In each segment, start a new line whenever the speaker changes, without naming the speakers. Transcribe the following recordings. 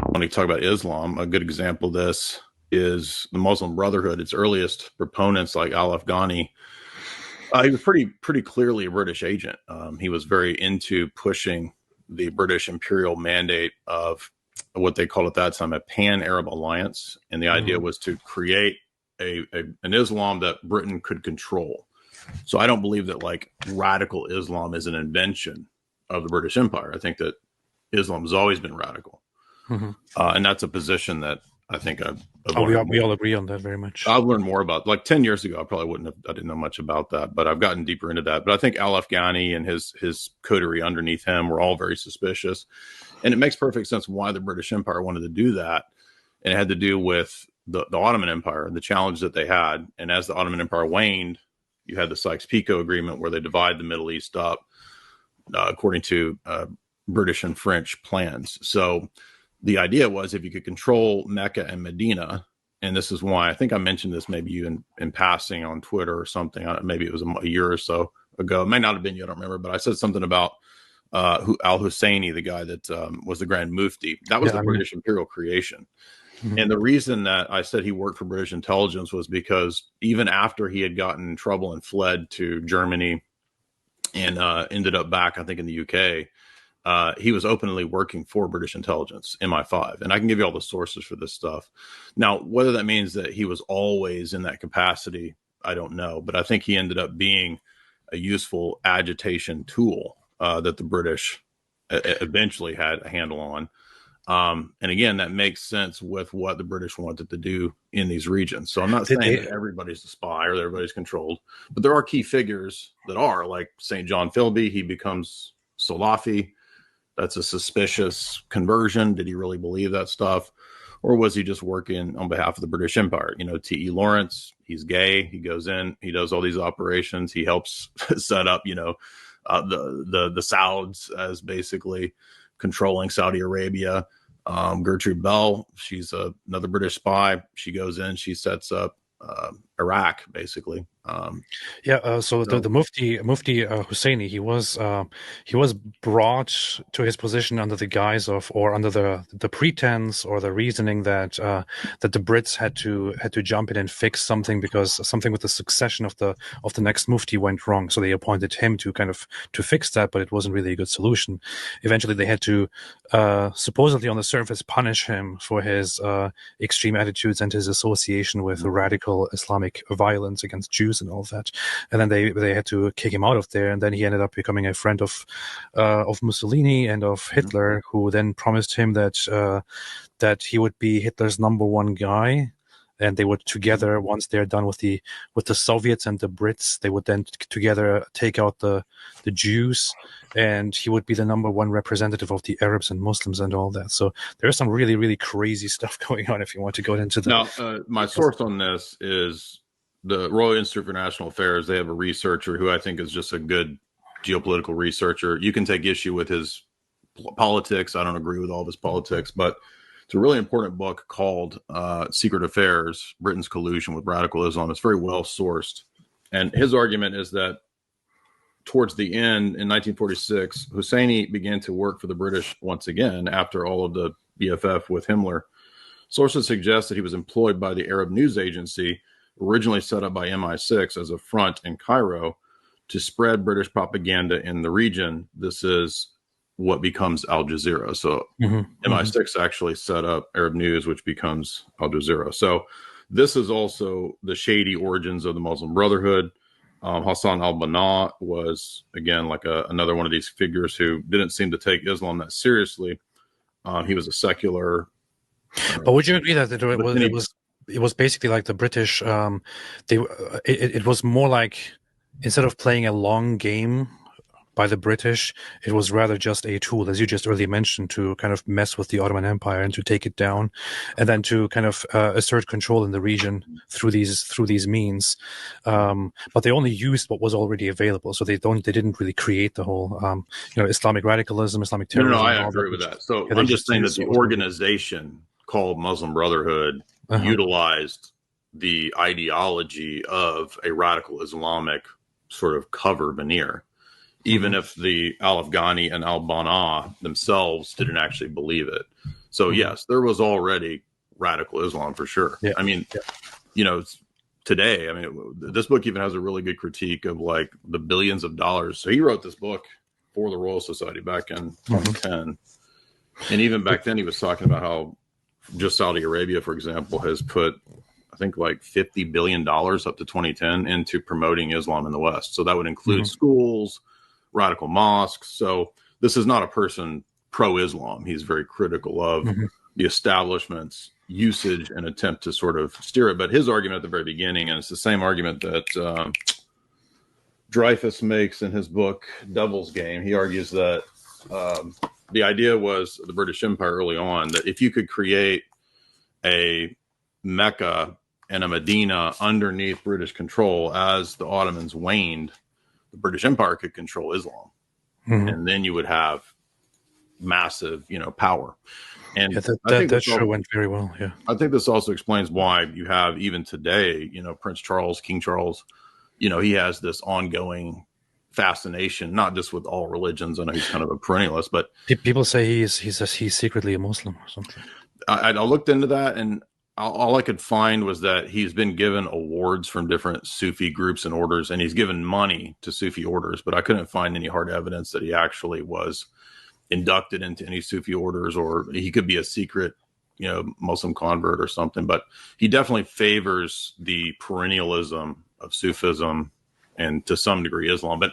when you talk about Islam, a good example of this is the Muslim Brotherhood. Its earliest proponents, like Al-Afghani, he was pretty clearly a British agent. He was very into pushing the British imperial mandate of what they called at that time a pan-Arab alliance, and the idea was to create an Islam that Britain could control. So I don't believe that like radical Islam is an invention of the British Empire. I think that Islam has always been radical, and that's a position that I think
we all agree on that very much.
I've learned more about. Like 10 years ago, I didn't know much about that, but I've gotten deeper into that. But I think Al-Afghani and his coterie underneath him were all very suspicious, and it makes perfect sense why the British Empire wanted to do that, and it had to do with the Ottoman Empire and the challenge that they had. And as the Ottoman Empire waned, you had the Sykes-Picot Agreement where they divide the Middle East up according to British and French plans. So the idea was if you could control Mecca and Medina, and this is why I think I mentioned this maybe you in passing on Twitter or something. Maybe it was a year or so ago. It may not have been you. I don't remember. But I said something about al-Husseini, the guy that was the Grand Mufti. That was the British imperial creation. And the reason that I said he worked for British intelligence was because even after he had gotten in trouble and fled to Germany and ended up back, I think, in the UK, he was openly working for British intelligence, MI5. And I can give you all the sources for this stuff. Now, whether that means that he was always in that capacity, I don't know. But I think he ended up being a useful agitation tool that the British eventually had a handle on. And again, that makes sense with what the British wanted to do in these regions. So I'm not saying that everybody's a spy or that everybody's controlled, but there are key figures that are, like St. John Philby. He becomes Salafi. That's a suspicious conversion. Did he really believe that stuff? Or was he just working on behalf of the British Empire? You know, T.E. Lawrence, he's gay. He goes in, he does all these operations. He helps set up, the Sauds as basically controlling Saudi Arabia. Gertrude Bell, she's another British spy. She goes in, she sets up Iraq, basically.
So the Mufti Husseini, he was brought to his position under the guise of, or under the pretense or the reasoning that the Brits had to jump in and fix something because something with the succession of the next Mufti went wrong. So they appointed him to fix that, but it wasn't really a good solution. Eventually, they had to supposedly on the surface punish him for his extreme attitudes and his association with radical Islamic violence against Jews and all of that, and then they had to kick him out of there, and then he ended up becoming a friend of Mussolini and of Hitler, who then promised him that he would be Hitler's number one guy, and they would together, once they're done with the Soviets and the Brits, they would then together take out the Jews, and he would be the number one representative of the Arabs and Muslims and all that. So there's some really, really crazy stuff going on if you want to go into the...
Now, my source on this is the Royal Institute for National Affairs. They have a researcher who I think is just a good geopolitical researcher. You can take issue with his politics. I don't agree with all of his politics, but it's a really important book called Secret Affairs, Britain's Collusion with Radical Islam. It's very well sourced. And his argument is that towards the end, in 1946, Husseini began to work for the British once again after all of the BFF with Himmler. Sources suggest that he was employed by the Arab News Agency, originally set up by MI6 as a front in Cairo to spread British propaganda in the region. This is what becomes Al Jazeera. So MI6 actually set up Arab News, which becomes Al Jazeera. So this is also the shady origins of the Muslim Brotherhood. Hassan al-Banna was, again, like another one of these figures who didn't seem to take Islam that seriously. He was a secular...
But would you agree that it was basically like the British, it was more like, instead of playing a long game by the British, it was rather just a tool, as you just earlier mentioned, to kind of mess with the Ottoman Empire and to take it down, and then to kind of assert control in the region through these means. But they only used what was already available, so they didn't really create the whole Islamic radicalism, Islamic terrorism.
No, I agree with that. So I'm just saying that the organization called Muslim Brotherhood utilized the ideology of a radical Islamic sort of cover veneer, even if the Al-Afghani and al-Banna themselves didn't actually believe it. So yes, there was already radical Islam for sure.
Yeah.
I mean,
Yeah.
you know, today, I mean, this book even has a really good critique of like the billions of dollars. So he wrote this book for the Royal Society back in 2010. And even back then he was talking about how just Saudi Arabia, for example, has put, I think, like $50 billion up to 2010 into promoting Islam in the West. So that would include schools, radical mosques. So this is not a person pro-Islam. He's very critical of the establishment's usage and attempt to sort of steer it. But his argument at the very beginning, and it's the same argument that Dreyfus makes in his book, Devil's Game, he argues that the idea was the British Empire early on, that if you could create a Mecca and a Medina underneath British control, as the Ottomans waned, the British Empire could control Islam. And then you would have massive, power. And
that sure went very well. Yeah.
I think this also explains why you have, even today, Prince Charles, King Charles, he has this ongoing fascination, not just with all religions. I know he's kind of a perennialist, but
people say he's secretly a Muslim or something.
I looked into that, and all I could find was that he's been given awards from different Sufi groups and orders, and he's given money to Sufi orders, but I couldn't find any hard evidence that he actually was inducted into any Sufi orders, or he could be a secret, Muslim convert or something. But he definitely favors the perennialism of Sufism and to some degree Islam. But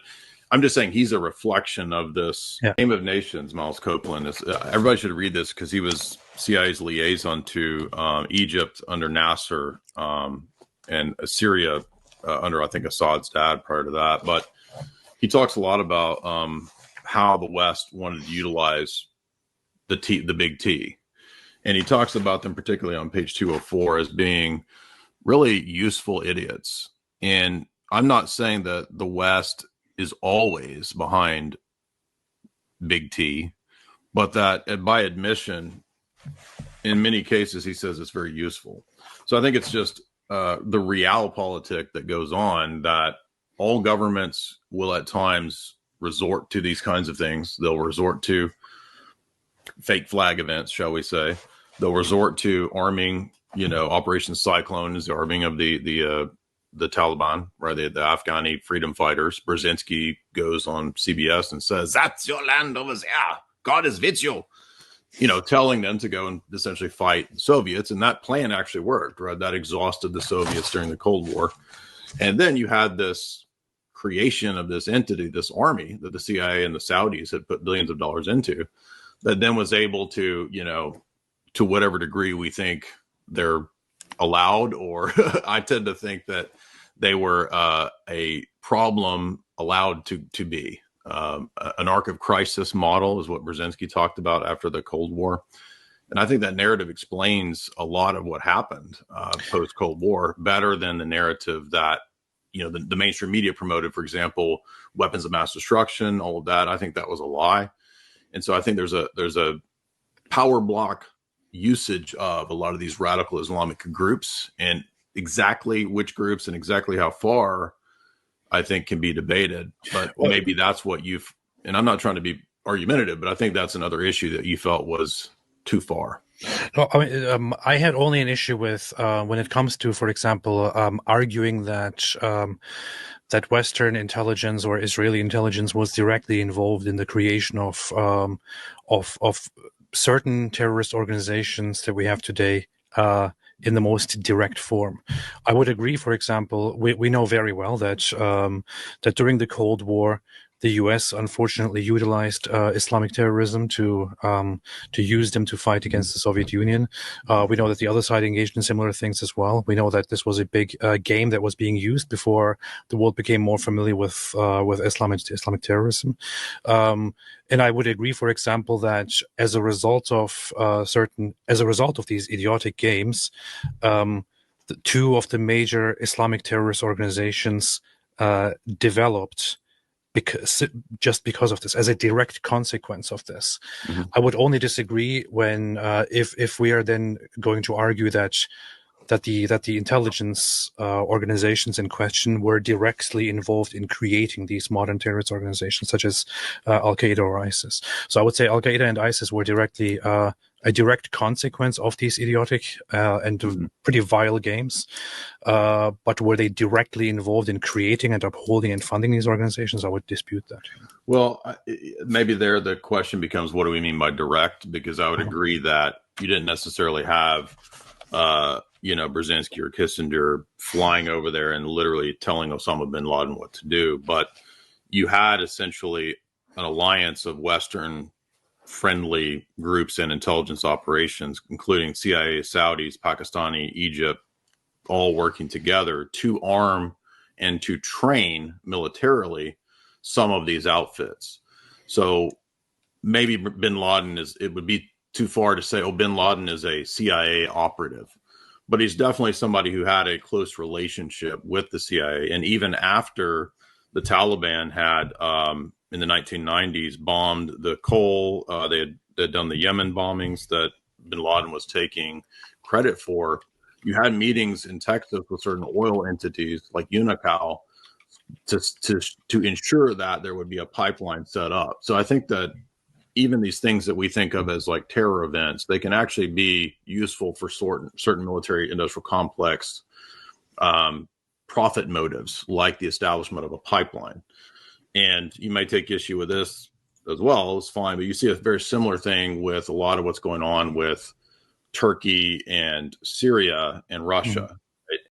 I'm just saying he's a reflection of this. Game of Nations, Miles Copeland. Everybody should read this because he was CIA's liaison to Egypt under Nasser and Syria under, I think, Assad's dad prior to that. But he talks a lot about how the West wanted to utilize the big T. And he talks about them, particularly on page 204, as being really useful idiots. And I'm not saying that the West is always behind big T, but that by admission, in many cases, he says it's very useful. So I think it's just the realpolitik that goes on, that all governments will at times resort to these kinds of things. They'll resort to fake flag events, shall we say. They'll resort to arming, Operation Cyclone is the arming of the Taliban, right? The Afghani freedom fighters. Brzezinski goes on CBS and says, "That's your land over there. God is with you." Telling them to go and essentially fight the Soviets. And that plan actually worked, right? That exhausted the Soviets during the Cold War. And then you had this creation of this entity, this army that the CIA and the Saudis had put billions of dollars into, that then was able to, to whatever degree we think they're allowed, or I tend to think that they were a problem allowed to be. An arc of crisis model is what Brzezinski talked about after the Cold War. And I think that narrative explains a lot of what happened post-Cold War better than the narrative that, the mainstream media promoted. For example, weapons of mass destruction, all of that. I think that was a lie. And so I think there's a power block usage of a lot of these radical Islamic groups, and exactly which groups and exactly how far, I think, can be debated. But maybe that's what and I'm not trying to be argumentative, but I think that's another issue that you felt was too far.
No, I mean, I had only an issue with when it comes to, for example, arguing that that Western intelligence or Israeli intelligence was directly involved in the creation of certain terrorist organizations that we have today in the most direct form. I would agree. For example, we know very well that that during the Cold War, the U.S. unfortunately utilized Islamic terrorism to use them to fight against the Soviet Union. We know that the other side engaged in similar things as well. We know that this was a big game that was being used before the world became more familiar with Islamic terrorism. And I would agree, for example, that as a result of these idiotic games, two of the major Islamic terrorist organizations developed because of this, as a direct consequence of this. Mm-hmm. I would only disagree when if we are then going to argue that the intelligence organizations in question were directly involved in creating these modern terrorist organizations, such as Al Qaeda or ISIS. So I would say Al Qaeda and ISIS were directly a direct consequence of these idiotic and pretty vile games. But were they directly involved in creating and upholding and funding these organizations? I would dispute that.
Well, maybe there the question becomes, what do we mean by direct? Because I would agree that you didn't necessarily have, Brzezinski or Kissinger flying over there and literally telling Osama bin Laden what to do. But you had essentially an alliance of Western friendly groups and intelligence operations, including CIA, Saudis, Pakistani, Egypt, all working together to arm and to train militarily some of these outfits. So maybe bin Laden it would be too far to say, bin Laden is a CIA operative, but he's definitely somebody who had a close relationship with the CIA. And even after the Taliban had, in the 1990s, bombed the coal, they had done the Yemen bombings that bin Laden was taking credit for. You had meetings in Texas with certain oil entities like Unocal to ensure that there would be a pipeline set up. So I think that even these things that we think of as like terror events, they can actually be useful for certain military industrial complex profit motives, like the establishment of a pipeline. And you might take issue with this as well. It's fine, but you see a very similar thing with a lot of what's going on with Turkey and Syria and Russia.